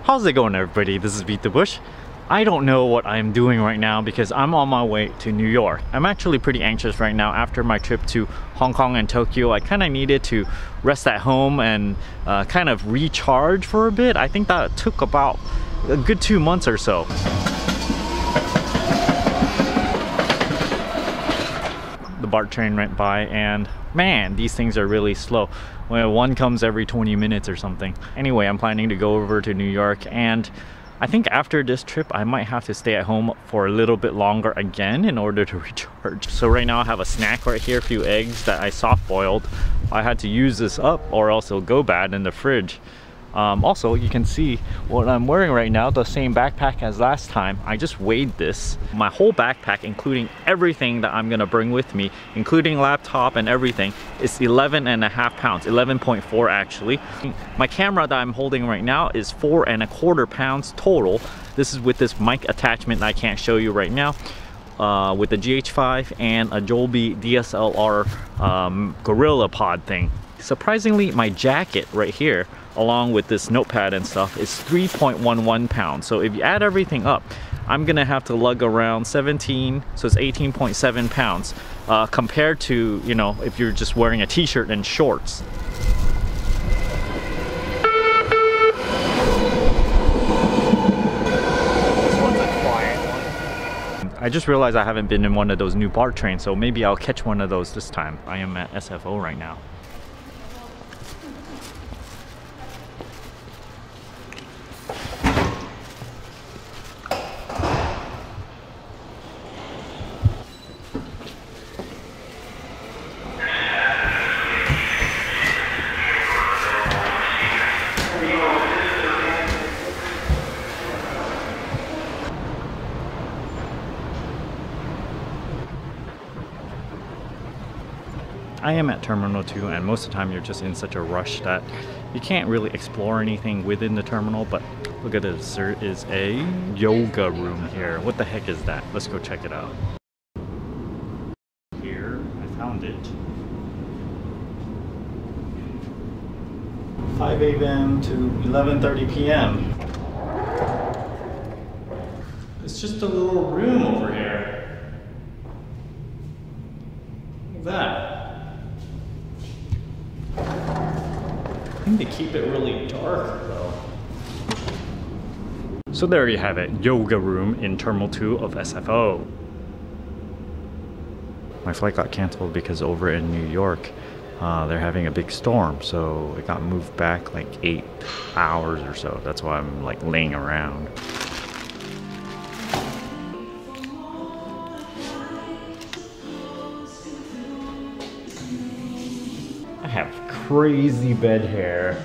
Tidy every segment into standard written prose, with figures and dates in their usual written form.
How's it going, everybody? This is BeatTheBush. I don't know what I'm doing right now because I'm on my way to New York. I'm actually pretty anxious right now. After my trip to Hong Kong and Tokyo, I kind of needed to rest at home and kind of recharge for a bit. I think that took about a good 2 months or so. The BART train went by and man, these things are really slow. Well, one comes every 20 minutes or something. Anyway, I'm planning to go over to New York, and I think after this trip I might have to stay at home for a little bit longer again in order to recharge. So right now I have a snack right here, a few eggs that I soft boiled. I had to use this up or else it'll go bad in the fridge. Also, you can see what I'm wearing right now, the same backpack as last time. I just weighed this. My whole backpack, including everything that I'm gonna bring with me, including laptop and everything, is 11.5 pounds, 11.4 actually. My camera that I'm holding right now is 4.25 pounds total. This is with this mic attachment that I can't show you right now. With the GH5 and a Joby DSLR Gorilla Pod thing. Surprisingly, my jacket right here, along with this notepad and stuff, is 3.11 pounds. So if you add everything up, I'm gonna have to lug around 17, so it's 18.7 pounds compared to, you know, if you're just wearing a t-shirt and shorts. I just realized I haven't been in one of those new BART trains, so maybe I'll catch one of those this time. I am at SFO right now. I am at Terminal 2, and most of the time you're just in such a rush that you can't really explore anything within the terminal, but look at this, there is a yoga room here. What the heck is that? Let's go check it out. Here, I found it. 5 a.m. to 11:30 p.m. It's just a little room over here. Look at that. I think they keep it really dark though. So there you have it, yoga room in Terminal 2 of SFO. My flight got canceled because over in New York, they're having a big storm, so it got moved back like 8 hours or so. That's why I'm like laying around. I have crazy bed hair,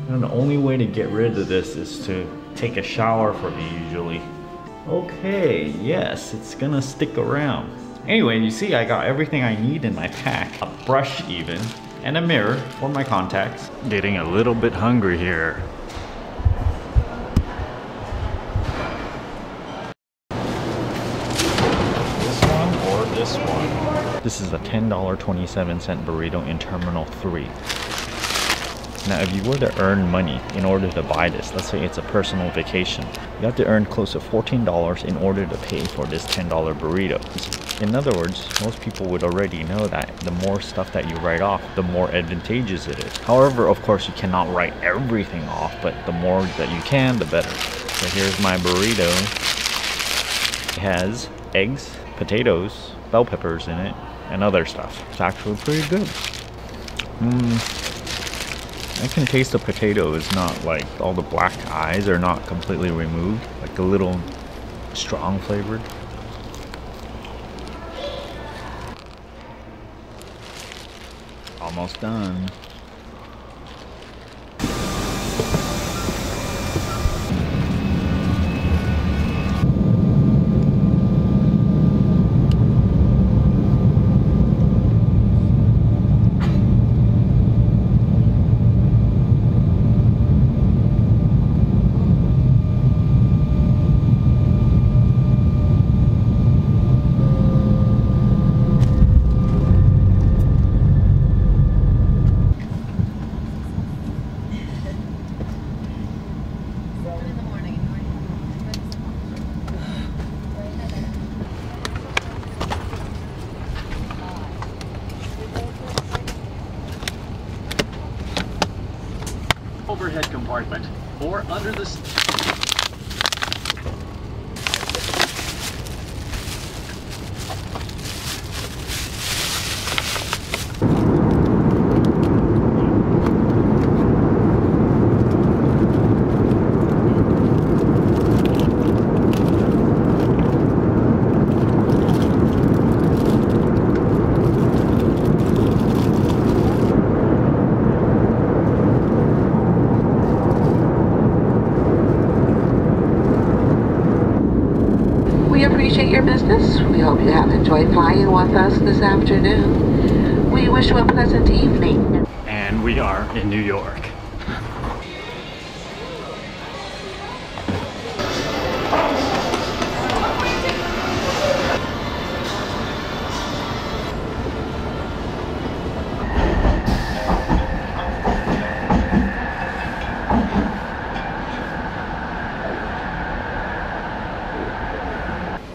and the only way to get rid of this is to take a shower for me usually. Okay, yes, it's gonna stick around. Anyway, you see I got everything I need in my pack, a brush even, and a mirror for my contacts. Getting a little bit hungry here. This one or this one? This is a $10.27 burrito in Terminal 3. Now, if you were to earn money in order to buy this, let's say it's a personal vacation, you have to earn close to $14 in order to pay for this $10 burrito. In other words, most people would already know that the more stuff that you write off, the more advantageous it is. However, of course, you cannot write everything off, but the more that you can, the better. So here's my burrito. It has eggs, potatoes, bell peppers in it, and other stuff. It's actually pretty good. I can taste the potato is not like all the black eyes are not completely removed, like a little strong flavored. Almost done. compartment or under the appreciate your business. We hope you have enjoyed flying with us this afternoon. We wish you a pleasant evening. And we are in New York.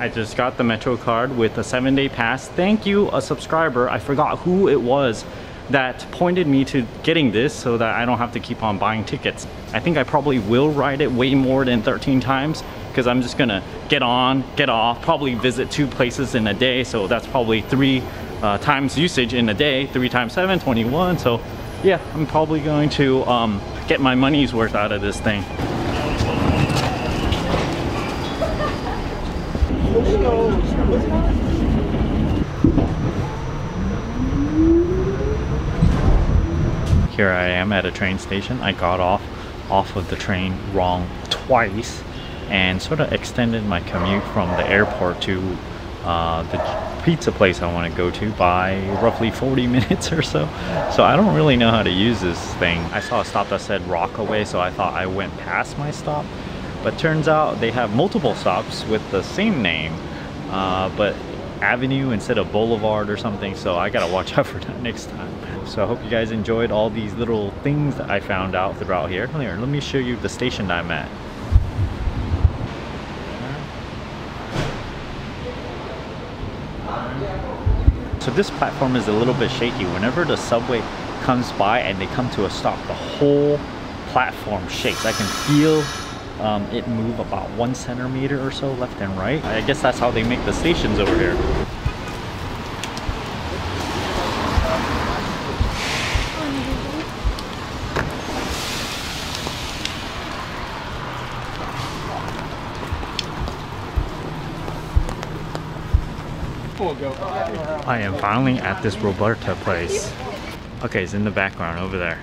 I just got the Metro card with a 7-day pass. Thank you, a subscriber. I forgot who it was that pointed me to getting this so that I don't have to keep on buying tickets. I think I probably will ride it way more than 13 times because I'm just gonna get on, get off, probably visit 2 places in a day. So that's probably 3 times usage in a day, 3 times 7, 21. So yeah, I'm probably going to get my money's worth out of this thing. Here I am at a train station. I got off of the train wrong twice and sort of extended my commute from the airport to the pizza place I want to go to by roughly 40 minutes or so. So I don't really know how to use this thing. I saw a stop that said Rockaway, so I thought I went past my stop. But turns out they have multiple stops with the same name, but Avenue instead of Boulevard or something, so I gotta watch out for that next time. So I hope you guys enjoyed all these little things that I found out throughout here. Here, let me show you the station I'm at. So this platform is a little bit shaky. Whenever the subway comes by and they come to a stop, the whole platform shakes. I can feel it move about 1 centimeter or so left and right. I guess that's how they make the stations over here. I am finally at this Roberta place. Okay, it's in the background over there.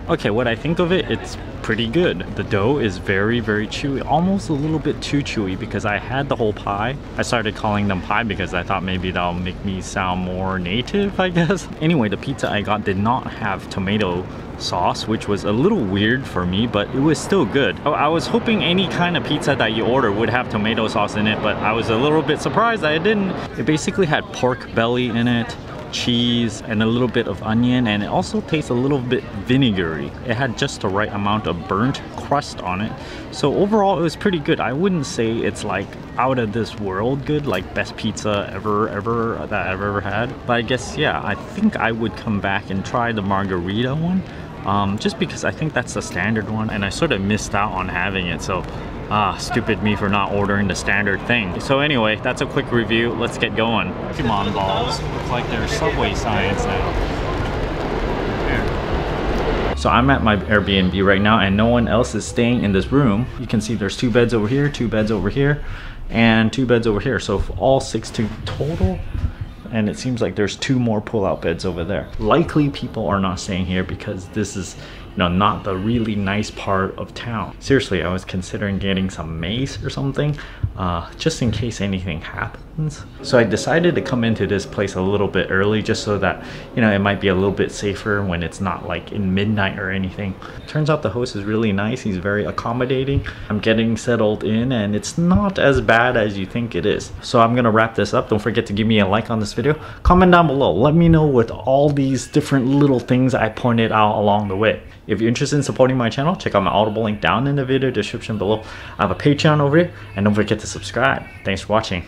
Okay, what I think of it, it's pretty good. The dough is very, very chewy, almost a little bit too chewy because I had the whole pie. I started calling them pie because I thought maybe that'll make me sound more native, I guess. Anyway, the pizza I got did not have tomato sauce, which was a little weird for me, but it was still good. I was hoping any kind of pizza that you order would have tomato sauce in it, but I was a little bit surprised that it didn't. It basically had pork belly in it, cheese, and a little bit of onion, and it also tastes a little bit vinegary. It had just the right amount of burnt crust on it. So overall, it was pretty good. I wouldn't say it's like out of this world good, like best pizza ever that I've ever had. But I guess, yeah, I think I would come back and try the margarita one. Just because I think that's the standard one, and I sort of missed out on having it. So stupid me for not ordering the standard thing. So anyway, that's a quick review. Let's get going. Pokemon balls look like they're Subway science now. Here. So I'm at my Airbnb right now and no one else is staying in this room. You can see there's 2 beds over here, 2 beds over here, and 2 beds over here. So all 16 total. And it seems like there's 2 more pull-out beds over there. Likely people are not staying here because this is not the really nice part of town. Seriously, I was considering getting some mace or something, just in case anything happens. So I decided to come into this place a little bit early just so that, it might be a little bit safer when it's not like in midnight or anything. Turns out the host is really nice. He's very accommodating. I'm getting settled in and it's not as bad as you think it is. So I'm gonna wrap this up. Don't forget to give me a like on this video. Comment down below. Let me know with all these different little things I pointed out along the way. If you're interested in supporting my channel, check out my Audible link down in the video description below. I have a Patreon over here, and don't forget to subscribe. Thanks for watching.